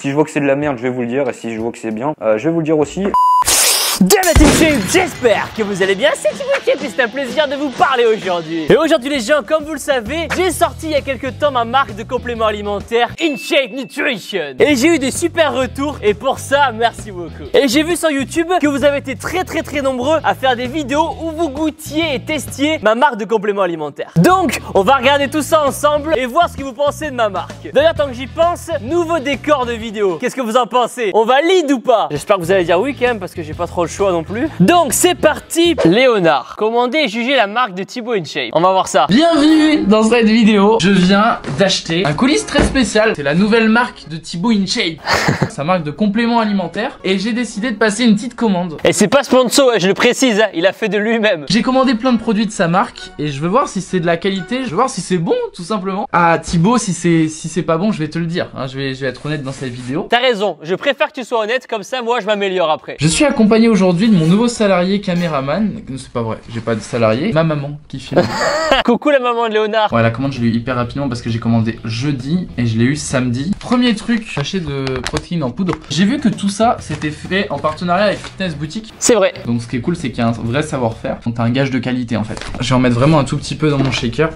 Si je vois que c'est de la merde, je vais vous le dire. Et si je vois que c'est bien, je vais vous le dire aussi. Bien la team Shape, j'espère que vous allez bien, c'est Thibaut Shape et c'est un plaisir de vous parler aujourd'hui. Et aujourd'hui les gens, comme vous le savez, j'ai sorti il y a quelques temps ma marque de compléments alimentaires InShape Nutrition. Et j'ai eu des super retours et pour ça, merci beaucoup. Et j'ai vu sur YouTube que vous avez été très nombreux à faire des vidéos où vous goûtiez et testiez ma marque de compléments alimentaires. Donc, on va regarder tout ça ensemble et voir ce que vous pensez de ma marque. D'ailleurs, tant que j'y pense, nouveau décor de vidéo. Qu'est-ce que vous en pensez? On valide ou pas? J'espère que vous allez dire oui quand même parce que j'ai pas trop le choix non plus. Donc c'est parti. Léonard, commandez et jugez la marque de Thibaut InShape. On va voir ça. Bienvenue dans cette vidéo. Je viens d'acheter un colis très spécial. C'est la nouvelle marque de Thibaut InShape. Sa marque de compléments alimentaires. Et j'ai décidé de passer une petite commande. Et c'est pas sponsor, je le précise, hein, il a fait de lui-même. J'ai commandé plein de produits de sa marque et je veux voir si c'est de la qualité. Je veux voir si c'est bon, tout simplement. Ah Thibaut, si c'est pas bon, je vais te le dire. Hein, je vais être honnête dans cette vidéo. T'as raison, je préfère que tu sois honnête, comme ça moi je m'améliore après. Je suis accompagné aujourd'hui de mon nouveau salarié caméraman. C'est pas vrai, j'ai pas de salarié. Ma maman qui filme. Coucou la maman de Léonard. Ouais, la commande je l'ai eu hyper rapidement parce que j'ai commandé jeudi et je l'ai eu samedi. Premier truc, sachet de protéines en poudre. J'ai vu que tout ça c'était fait en partenariat avec Fitness Boutique. C'est vrai. Donc ce qui est cool c'est qu'il y a un vrai savoir-faire. Donc t'as un gage de qualité en fait. Je vais en mettre vraiment un tout petit peu dans mon shaker.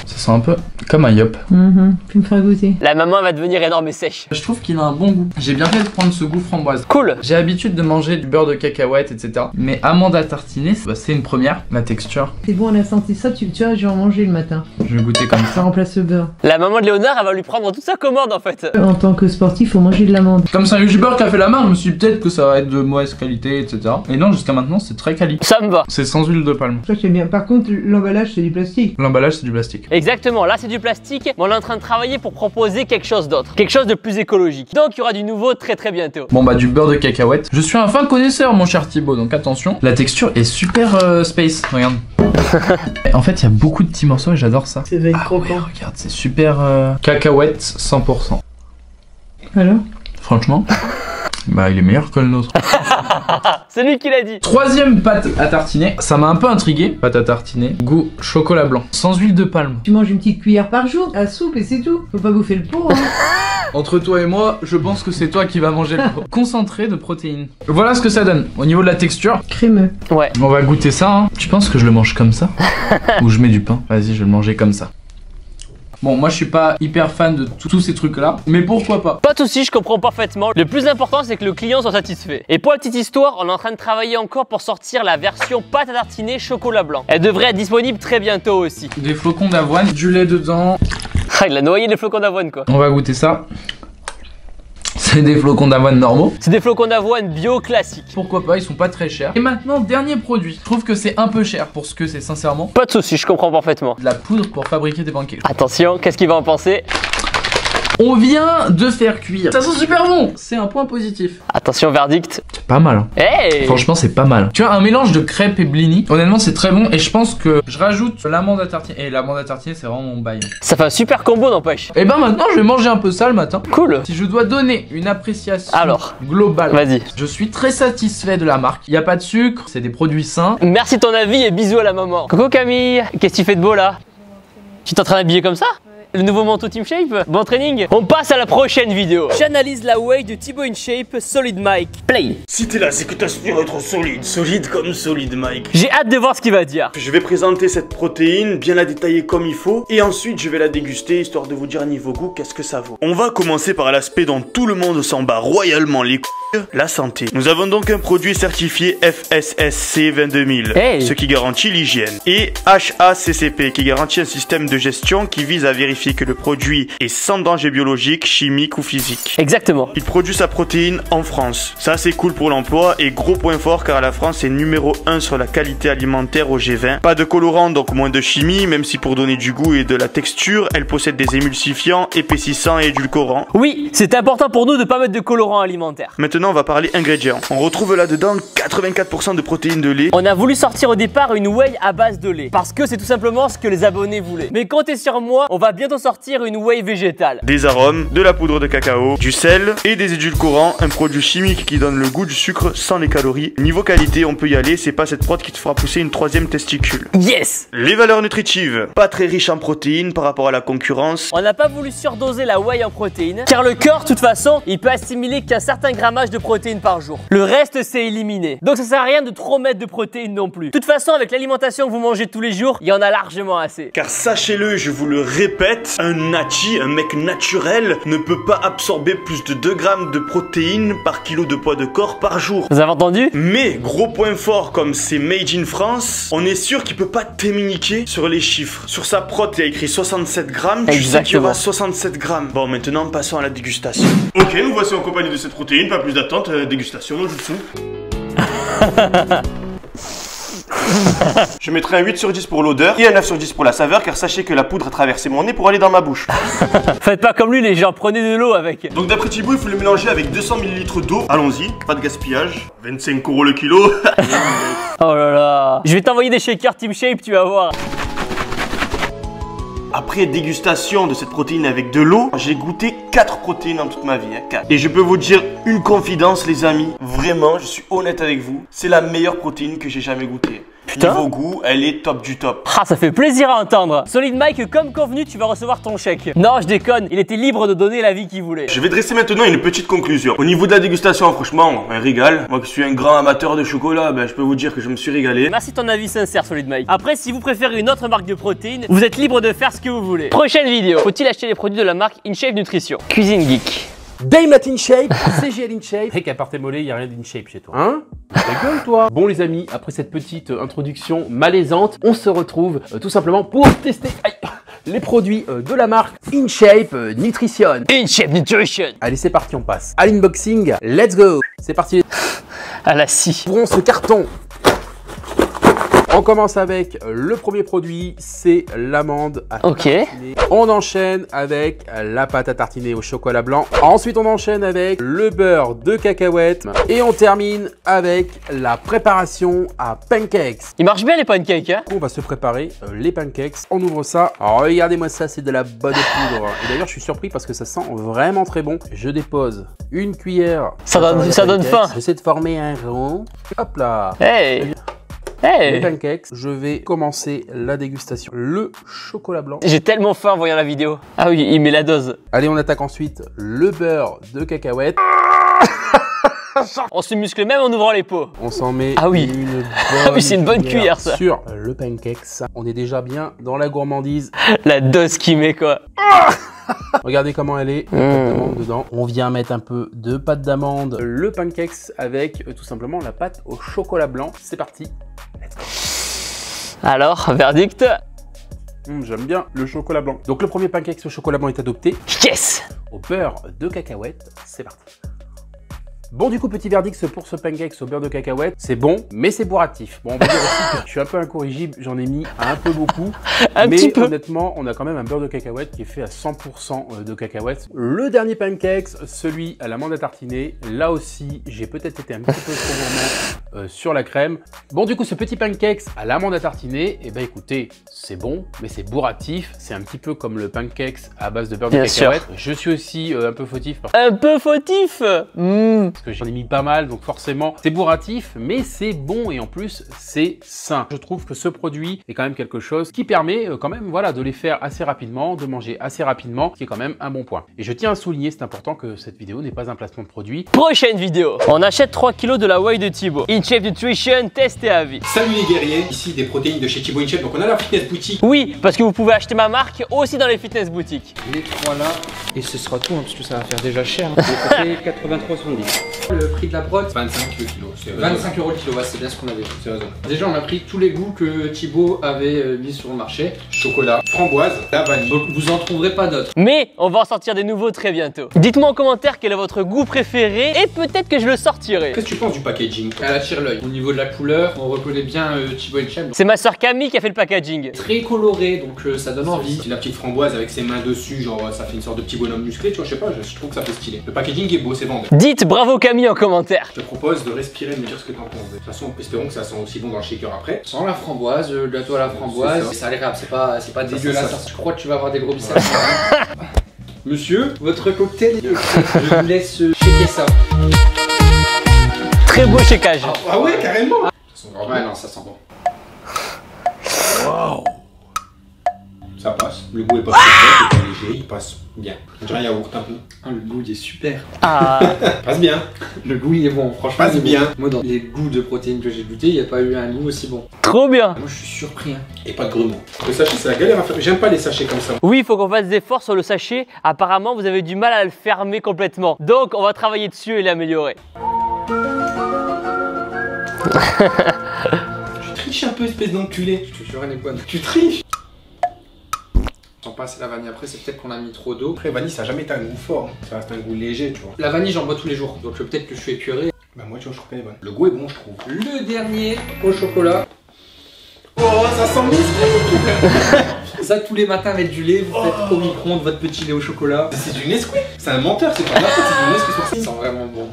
Ça sent un peu comme un yop. Tu me feras goûter. La maman va devenir énorme et sèche. Je trouve qu'il a un bon goût. J'ai bien fait de prendre ce goût framboise. Cool. J'ai l'habitude de manger du beurre de cacahuète, etc. Mais amande à tartiner, c'est une première. La texture. C'est bon, on a senti ça, tu vois, je vais en manger le matin. Je vais goûter comme Ça ça. remplace le beurre. La maman de Léonard, elle va lui prendre toute sa commande en fait. En tant que sportif, faut manger de l'amande. Comme c'est un youtubeur qui a fait la marque, je me suis dit peut-être que ça va être de mauvaise qualité, etc. Et non, jusqu'à maintenant, c'est très quali. Ça me va. C'est sans huile de palme. Ça, j'aime bien. Par contre, l'emballage, c'est du plastique. L'emballage, c'est du plastique. Exactement, là c'est du plastique, mais on est en train de travailler pour proposer quelque chose d'autre. Quelque chose de plus écologique. Donc il y aura du nouveau très bientôt. Bon bah du beurre de cacahuète. Je suis un fin connaisseur mon cher Thibaut, donc attention. La texture est super space, regarde. En fait il y a beaucoup de petits morceaux et j'adore ça. Ça va être Ouais, croquant. regarde, c'est super cacahuète 100%. Alors Franchement, bah il est meilleur que le nôtre. C'est lui qui l'a dit. Troisième pâte à tartiner, ça m'a un peu intrigué. Pâte à tartiner, goût chocolat blanc, sans huile de palme. tu manges une petite cuillère par jour à soupe et c'est tout. Faut pas bouffer le pot, hein. Entre toi et moi, je pense que c'est toi qui vas manger le pot. Concentré de protéines. Voilà ce que ça donne. Au niveau de la texture, Crémeux. Ouais. on va goûter ça. Hein. Tu penses que je le mange comme ça? Ou je mets du pain? Vas-y, je vais le manger comme ça. Bon, moi je suis pas hyper fan de tous ces trucs là, mais pourquoi pas? Pas de soucis, je comprends parfaitement. Le plus important, c'est que le client soit satisfait. Et pour la petite histoire, on est en train de travailler encore pour sortir la version pâte à tartiner chocolat blanc. Elle devrait être disponible très bientôt aussi. Des flocons d'avoine, du lait dedans. Ah, il a noyé les flocons d'avoine quoi. On va goûter ça. C'est des flocons d'avoine normaux. C'est des flocons d'avoine bio classiques. Pourquoi pas, ils sont pas très chers. Et maintenant, dernier produit. Je trouve que c'est un peu cher pour ce que c'est sincèrement. Pas de soucis, je comprends parfaitement. De la poudre pour fabriquer des pancakes. Attention, qu'est-ce qu'il va en penser? On vient de faire cuire. Ça sent super bon. C'est un point positif. Attention, verdict. C'est pas mal. Hein. Hey! Franchement, c'est pas mal. Tu vois, un mélange de crêpes et blini. Honnêtement, c'est très bon. Et je pense que je rajoute l'amande à tartiner. Et l'amande à tartiner, c'est vraiment mon bail. Ça fait un super combo, n'empêche. Et ben maintenant, je vais manger un peu ça le matin. Cool. Si je dois donner une appréciation Alors, globale, vas-y. je suis très satisfait de la marque. Il n'y a pas de sucre, c'est des produits sains. Merci de ton avis et bisous à la maman. Coucou Camille, qu'est-ce que tu fais de beau là? Tu t'es en train d'habiller comme ça? Le nouveau manteau Team Shape? Bon training? On passe à la prochaine vidéo. J'analyse la whey de Thibaut InShape Solid Mike. Play. Si t'es là, c'est que t'aspires à être solide. Solide comme Solid Mike. J'ai hâte de voir ce qu'il va dire. Je vais présenter cette protéine, bien la détailler comme il faut. Et ensuite, je vais la déguster, histoire de vous dire niveau goût, qu'est-ce que ça vaut. On va commencer par l'aspect dont tout le monde s'en bat royalement les couilles, la santé. Nous avons donc un produit certifié FSSC 22000, Hey. ce qui garantit l'hygiène. Et HACCP, qui garantit un système de gestion qui vise à vérifier que le produit est sans danger biologique, chimique ou physique. Exactement. Il produit sa protéine en France. Ça c'est cool pour l'emploi et gros point fort car la France est numéro 1 sur la qualité alimentaire au G20. Pas de colorant donc moins de chimie, même si pour donner du goût et de la texture, elle possède des émulsifiants, épaississants et édulcorants. Oui, c'est important pour nous de pas mettre de colorant alimentaire. Maintenant on va parler ingrédients. On retrouve là-dedans 84% de protéines de lait. On a voulu sortir au départ une whey à base de lait parce que c'est tout simplement ce que les abonnés voulaient. Mais comptez sur moi, on va bientôt bientôt sortir une whey végétale. Des arômes, de la poudre de cacao, du sel et des édulcorants, un produit chimique qui donne le goût du sucre sans les calories. Niveau qualité, on peut y aller, c'est pas cette prod qui te fera pousser une troisième testicule. Yes! Les valeurs nutritives, pas très riches en protéines par rapport à la concurrence. On n'a pas voulu surdoser la whey en protéines, car le corps, de toute façon, il peut assimiler qu'un certain grammage de protéines par jour. Le reste, c'est éliminé. Donc ça sert à rien de trop mettre de protéines non plus. De toute façon, avec l'alimentation que vous mangez tous les jours, il y en a largement assez. Car sachez-le, je vous le répète, un nati, un mec naturel, ne peut pas absorber plus de 2 grammes de protéines par kilo de poids de corps par jour. Vous avez entendu? Mais, gros point fort, comme c'est made in France, on est sûr qu'il peut pas t'éminiquer sur les chiffres. Sur sa prod, il y a écrit 67 grammes, tu sais qu'il y aura 67 grammes. Bon, maintenant, passons à la dégustation. Ok, nous voici en compagnie de cette protéine, pas plus d'attente, dégustation no jutsu. Je mettrai un 8 sur 10 pour l'odeur et un 9 sur 10 pour la saveur, car sachez que la poudre a traversé mon nez pour aller dans ma bouche. Faites pas comme lui les gens, prenez de l'eau avec. Donc d'après Thibaut, il faut le mélanger avec 200 ml d'eau. Allons-y, pas de gaspillage. 25 € le kilo. Oh là là. Je vais t'envoyer des shakers Team Shape, tu vas voir. Après dégustation de cette protéine avec de l'eau, j'ai goûté 4 protéines en toute ma vie, 4. Et je peux vous dire une confidence les amis, vraiment, je suis honnête avec vous, c'est la meilleure protéine que j'ai jamais goûtée. Putain. Niveau goût, elle est top du top. Ah, ça fait plaisir à entendre. Solid Mike, comme convenu, tu vas recevoir ton chèque. Non, je déconne, il était libre de donner l'avis qu'il voulait. Je vais dresser maintenant une petite conclusion. Au niveau de la dégustation, franchement, un régal. Moi qui suis un grand amateur de chocolat, je peux vous dire que je me suis régalé. Merci de ton avis sincère, Solid Mike. Après, si vous préférez une autre marque de protéines, vous êtes libre de faire ce que vous voulez. Prochaine vidéo. Faut-il acheter les produits de la marque InShape Nutrition? Cuisine Geek. Dame at InShape, CGL InShape. Et qu'à part tes mollets, il n'y a rien d'InShape chez toi. Hein? Ta gueule, toi. Bon, les amis, après cette petite introduction malaisante, on se retrouve tout simplement pour tester les produits de la marque InShape Nutrition. InShape Nutrition. Allez, c'est parti, on passe à l'unboxing. Let's go. C'est parti. À la scie. Ouvrons ce carton. On commence avec le premier produit, c'est l'amande à tartiner. On enchaîne avec la pâte à tartiner au chocolat blanc. Ensuite, on enchaîne avec le beurre de cacahuète. Et on termine avec la préparation à pancakes. Il marche bien les pancakes, hein? On va se préparer les pancakes. On ouvre ça. Alors, regardez-moi ça, c'est de la bonne poudre. Et d'ailleurs, je suis surpris parce que ça sent vraiment très bon. Je dépose une cuillère. Ça donne faim. J'essaie de former un rond. Hop là. Hey! Les pancakes, je vais commencer la dégustation. Le chocolat blanc. J'ai tellement faim en voyant la vidéo. Ah oui, il met la dose. Allez, on attaque ensuite le beurre de cacahuète. On se muscle même en ouvrant les pots. On s'en met une bonne ah oui, c'est une bonne cuillère ça. Sur le pancakes. On est déjà bien dans la gourmandise. La dose qu'il met quoi. Regardez comment elle est, la pâte d'amande dedans. On vient mettre un peu de pâte d'amande. Le pancakes avec tout simplement la pâte au chocolat blanc. C'est parti. Let's go. Alors, verdict? J'aime bien le chocolat blanc. Donc le premier pancakes au chocolat blanc est adopté. Yes! Au beurre de cacahuète, c'est parti. Bon, du coup, petit verdict pour ce pancakes au beurre de cacahuète. C'est bon, mais c'est bourratif. Bon, on va dire aussi que je suis un peu incorrigible. J'en ai mis un peu beaucoup. Mais honnêtement, on a quand même un beurre de cacahuète qui est fait à 100% de cacahuètes. Le dernier pancakes, celui à l'amande à tartiner. Là aussi, j'ai peut-être été un petit peu trop gourmand sur la crème. Bon, du coup, ce petit pancakes à l'amande à tartiner, eh ben écoutez, c'est bon, mais c'est bourratif. C'est un petit peu comme le pancakes à base de beurre de cacahuète. Je suis aussi un peu fautif. Un peu fautif? Parce que j'en ai mis pas mal, donc forcément c'est bourratif, mais c'est bon et en plus c'est sain. Je trouve que ce produit est quand même quelque chose qui permet quand même voilà, de les faire assez rapidement, de manger assez rapidement, qui est quand même un bon point. Et je tiens à souligner, c'est important que cette vidéo n'est pas un placement de produit. Prochaine vidéo, on achète 3 kilos de la whey de Thibaut. InShape Nutrition, test et avis. Salut les guerriers, ici des protéines de chez Thibaut InShape, donc on a la fitness boutique. Oui, parce que vous pouvez acheter ma marque aussi dans les fitness boutiques. Les 3 là, et ce sera tout, parce que ça va faire déjà cher. Ça fait 83,70. Le prix de la prod, 25 le kilo. 25 € le kilo, ouais, c'est bien ce qu'on avait. C'est raison. Déjà, on a pris tous les goûts que Thibaut avait mis sur le marché. Chocolat, framboise, la vanille. Donc vous en trouverez pas d'autres. Mais on va en sortir des nouveaux très bientôt. Dites-moi en commentaire quel est votre goût préféré et peut-être que je le sortirai. Qu'est-ce que tu penses du packaging? Elle attire l'œil. Au niveau de la couleur, on reconnaît bien Thibaut InShape. C'est ma soeur Camille qui a fait le packaging. Très coloré, donc ça donne envie. La petite framboise avec ses mains dessus, genre ça fait une sorte de petit bonhomme musclé, tu vois, je sais pas, je trouve que ça fait stylé. Le packaging est beau, c'est vendeur. Dites bravo nos Camille en commentaire. Je te propose de respirer et de me dire ce que t'en penses. De toute façon, espérons que ça sent aussi bon dans le shaker après. Sans la framboise, le gâteau à la framboise. C'est agréable, c'est pas dégueulasse. Je crois que tu vas avoir des gros biceps. Monsieur, votre cocktail, je vous laisse shaker ça. Très beau shakeage. Ah ouais, carrément. Ouais, non, ça sent bon. Wow. Ça passe. Le goût est pas trop fort, léger, il passe bien. On dirait un yaourt un peu. Ah, le goût il est super. Ah. Passe bien. Le goût il est bon, franchement. Passe bien. Bon. Moi, dans les goûts de protéines que j'ai goûté, il n'y a pas eu un goût aussi bon. Trop bien. Moi, je suis surpris. Hein. Et pas de grumeaux. Le sachet, c'est la galère à faire. J'aime pas les sachets comme ça. Oui, il faut qu'on fasse des efforts sur le sachet. Apparemment, vous avez du mal à le fermer complètement. Donc, on va travailler dessus et l'améliorer. Tu triches un peu, espèce d'enculé. Je te jure, elle est bonne. Tu triches. On passe la vanille après, c'est peut-être qu'on a mis trop d'eau. Après, vanille, ça a jamais été un goût fort. Ça reste un goût léger, tu vois. La vanille, j'en bois tous les jours. Donc, peut-être que je suis épuré. Bah, moi, tu vois, je trouve qu'elle est bonne. Le goût est bon, je trouve. Le dernier au chocolat. Oh, ça sent bon. Ça, tous les matins avec du lait, vous faites au micro-ondes votre petit lait au chocolat. C'est du Nesquik. C'est un menteur, c'est pas ma faute, c'est du Nesquik. Ça sent vraiment bon.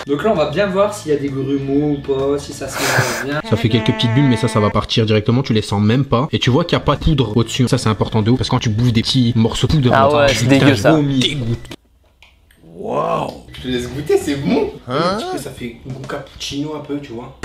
Donc là, on va bien voir s'il y a des grumeaux ou pas, si ça se mélange bien. Ça fait quelques petites bulles, mais ça va partir directement. Tu les sens même pas. Et tu vois qu'il n'y a pas de poudre au-dessus. Ça, c'est important de ouf. Parce que quand tu bouffes des petits morceaux de poudre, Ah ouais, c'est dégueu ça. Dégoûte. Waouh. Je te laisse goûter, c'est bon. Un petit peu, ça fait goût cappuccino un peu, tu vois.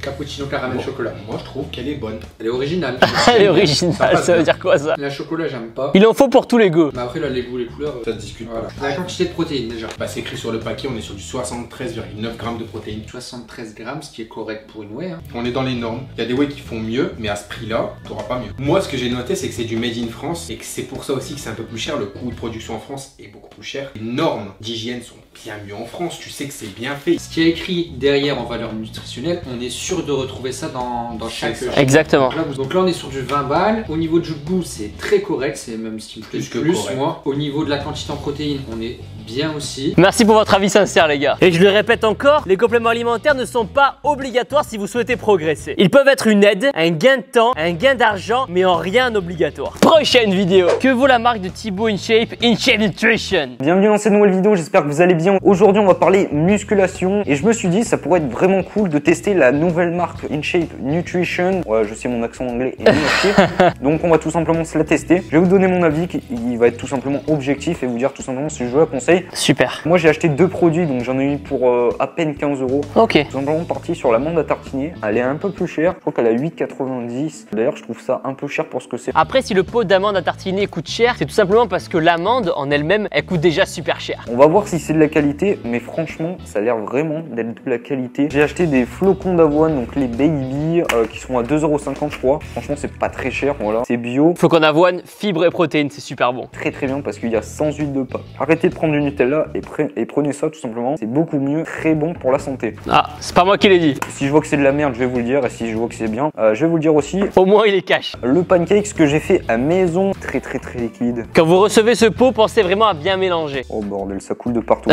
Cappuccino caramel chocolat. Moi, je trouve qu'elle est bonne. Elle est originale. Elle est originale, ça veut dire quoi ça? La chocolat, j'aime pas. Il en faut pour tous les goûts. Mais après, là, les goûts, les couleurs, Ça se discute voilà. pas. La quantité de protéines déjà. Bah, c'est écrit sur le paquet, on est sur du 73,9 grammes de protéines. 73 grammes, ce qui est correct pour une whey. Hein. On est dans les normes. Il y a des whey qui font mieux, mais à ce prix-là, t'auras pas mieux. Moi, ce que j'ai noté, c'est que c'est du made in France et que c'est pour ça aussi que c'est un peu plus cher. Le coût de production en France est beaucoup plus cher. Les normes d'hygiène sont bien mieux en France. Tu sais que c'est bien fait. Ce qui est écrit derrière en valeur nutritionnelle, on est sûr de retrouver ça dans chaque. Exactement. Donc là, on est sur du 20 balles. Au niveau du goût, c'est très correct. C'est même ce qui me plaît Plus que plus, correct. moi. Au niveau de la quantité en protéines, on est bien aussi. Merci pour votre avis sincère les gars. Et je le répète encore, les compléments alimentaires ne sont pas obligatoires si vous souhaitez progresser. Ils peuvent être une aide, un gain de temps, un gain d'argent, mais en rien obligatoire. Prochaine vidéo. Que vaut la marque de Thibaut InShape Nutrition? Bienvenue dans cette nouvelle vidéo, j'espère que vous allez bien. Aujourd'hui on va parler musculation et je me suis dit ça pourrait être vraiment cool de tester la nouvelle marque InShape Nutrition. Ouais, je sais mon accent anglais est nul à chier. Donc on va tout simplement se la tester. Je vais vous donner mon avis qui va être tout simplement objectif et vous dire tout simplement si je la conseille. Super. Moi j'ai acheté deux produits donc j'en ai eu pour à peine 15 €. Ok. Tout simplement parti sur l'amande à tartiner. Elle est un peu plus chère, je crois qu'elle a 8,90. D'ailleurs je trouve ça un peu cher pour ce que c'est. Après, si le pot d'amande à tartiner coûte cher, c'est tout simplement parce que l'amande en elle-même, elle coûte déjà super cher. On va voir si c'est de la qualité, mais franchement, ça a l'air vraiment d'être de la qualité. J'ai acheté des flocons d'avoine, donc les baby, qui sont à 2,50 € je crois. Franchement, c'est pas très cher, voilà. C'est bio. Flocons d'avoine, fibres et protéines, c'est super bon. Très très bien parce qu'il y a sans huile de palme. Arrêtez de prendre du Nutella et prenez ça tout simplement. C'est beaucoup mieux, très bon pour la santé. Ah, c'est pas moi qui l'ai dit. Si je vois que c'est de la merde, je vais vous le dire. Et si je vois que c'est bien, je vais vous le dire aussi. Au moins, il est cash. Le pancake que j'ai fait à maison, très liquide. Quand vous recevez ce pot, pensez vraiment à bien mélanger. Oh bordel, ça coule de partout.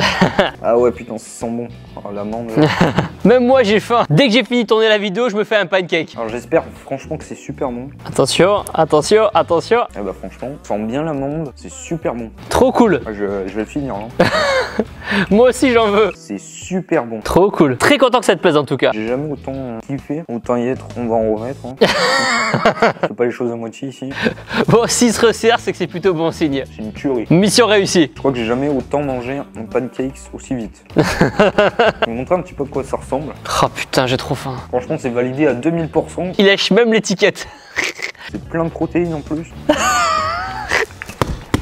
Ah ouais, putain, ça sent bon. Oh, l'amande. Même moi, j'ai faim. Dès que j'ai fini de tourner la vidéo, je me fais un pancake. Alors j'espère franchement que c'est super bon. Attention, attention, attention. Eh bah franchement, ça sent bien l'amande, c'est super bon. Trop cool. Je vais le finir hein. Moi aussi, j'en veux. C'est super bon. Trop cool. Très content que ça te plaise en tout cas. J'ai jamais autant kiffé, autant y être, on va en remettre. Hein. Je fais pas les choses à moitié ici. Bon, s'il se resserre, c'est que c'est plutôt bon signe. C'est une tuerie. Mission réussie. Je crois que j'ai jamais autant mangé un pancake aussi vite. Je vais vous montrer un petit peu à quoi ça ressemble. Oh putain, j'ai trop faim. Franchement, c'est validé à 2000%. Il lèche même l'étiquette. C'est plein de protéines en plus.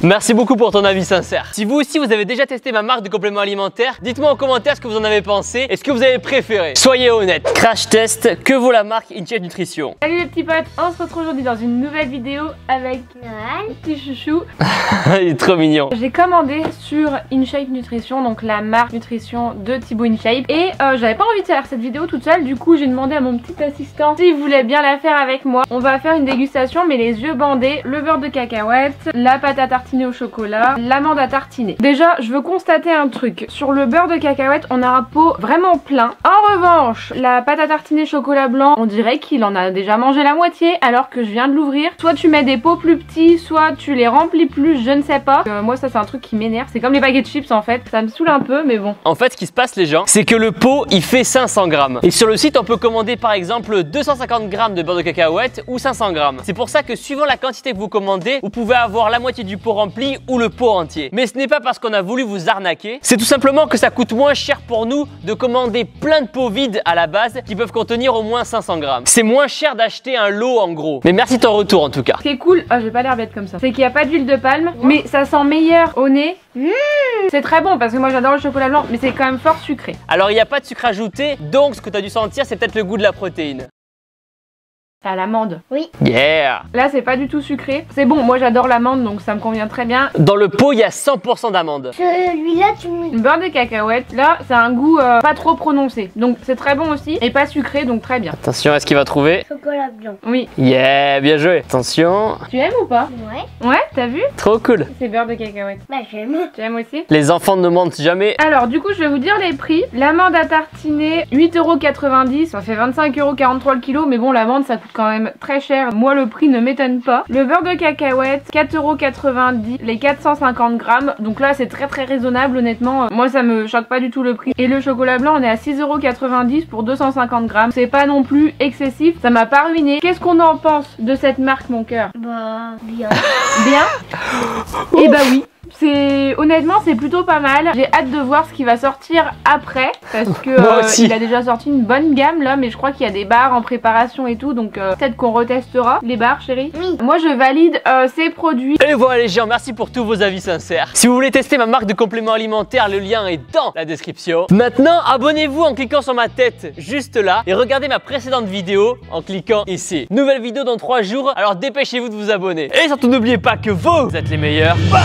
Merci beaucoup pour ton avis sincère. Si vous aussi vous avez déjà testé ma marque de compléments alimentaires, dites-moi en commentaire ce que vous en avez pensé et ce que vous avez préféré. Soyez honnête. Crash test, que vaut la marque InShape Nutrition? Salut les petits potes, on se retrouve aujourd'hui dans une nouvelle vidéo avec Noël, petit chouchou. Il est trop mignon. J'ai commandé sur InShape Nutrition, donc la marque nutrition de Thibaut InShape. Et j'avais pas envie de faire cette vidéo toute seule, du coup j'ai demandé à mon petit assistant s'il voulait bien la faire avec moi. On va faire une dégustation mais les yeux bandés, le beurre de cacahuète, la pâte à tartiner tartiner au chocolat, l'amande à tartiner. Déjà, je veux constater un truc. Sur le beurre de cacahuète, on a un pot vraiment plein. En revanche, la pâte à tartiner chocolat blanc, on dirait qu'il en a déjà mangé la moitié alors que je viens de l'ouvrir. Soit tu mets des pots plus petits, soit tu les remplis plus, je ne sais pas. Moi, ça c'est un truc qui m'énerve. C'est comme les baguettes chips en fait. Ça me saoule un peu, mais bon. En fait, ce qui se passe, les gens, c'est que le pot, il fait 500 grammes. Et sur le site, on peut commander par exemple 250 grammes de beurre de cacahuète ou 500 grammes. C'est pour ça que suivant la quantité que vous commandez, vous pouvez avoir la moitié du pot rempli ou le pot entier. Mais ce n'est pas parce qu'on a voulu vous arnaquer, c'est tout simplement que ça coûte moins cher pour nous de commander plein de pots vides à la base qui peuvent contenir au moins 500 grammes. C'est moins cher d'acheter un lot en gros. Mais merci de ton retour en tout cas. Ce qui est cool, j'ai pas l'air bête comme ça, c'est qu'il n'y a pas d'huile de palme, mais ça sent meilleur au nez. C'est très bon parce que moi j'adore le chocolat blanc, mais c'est quand même fort sucré. Alors il n'y a pas de sucre ajouté, donc ce que tu as dû sentir, c'est peut-être le goût de la protéine. À l'amande. Oui. Yeah. Là c'est pas du tout sucré. C'est bon, moi j'adore l'amande donc ça me convient très bien. Dans le pot il y a 100% d'amande. Celui-là tu me... Le beurre de cacahuète, là c'est un goût pas trop prononcé. Donc c'est très bon aussi et pas sucré donc très bien. Attention, est-ce qu'il va trouver? Chocolat blanc. Oui. Yeah, bien joué. Attention. Tu aimes ou pas? Ouais. Ouais, t'as vu? Trop cool. C'est beurre de cacahuète. Bah j'aime. Tu aimes aussi? Les enfants ne mentent jamais. Alors du coup je vais vous dire les prix. L'amande à tartiner 8,90 €, ça fait 25,43 € le kilo, mais bon l'amande ça coûte quand même très cher. Moi le prix ne m'étonne pas. Le beurre de cacahuète 4,90 €, les 450 grammes. Donc là c'est très raisonnable honnêtement. Moi ça me choque pas du tout le prix. Et le chocolat blanc on est à 6,90 € pour 250 grammes. C'est pas non plus excessif. Ça m'a pas ruiné. Qu'est-ce qu'on en pense de cette marque mon cœur? Bah bien. Bien? Et bah oui. Honnêtement c'est plutôt pas mal. J'ai hâte de voir ce qui va sortir après parce que il a déjà sorti une bonne gamme là, mais je crois qu'il y a des barres en préparation et tout, donc peut-être qu'on retestera les barres chérie. Oui. Moi je valide ces produits. Et voilà les gens, merci pour tous vos avis sincères. Si vous voulez tester ma marque de compléments alimentaires, le lien est dans la description. Maintenant abonnez-vous en cliquant sur ma tête juste là et regardez ma précédente vidéo en cliquant ici. Nouvelle vidéo dans 3 jours, alors dépêchez-vous de vous abonner. Et surtout n'oubliez pas que vous êtes les meilleurs. Bam!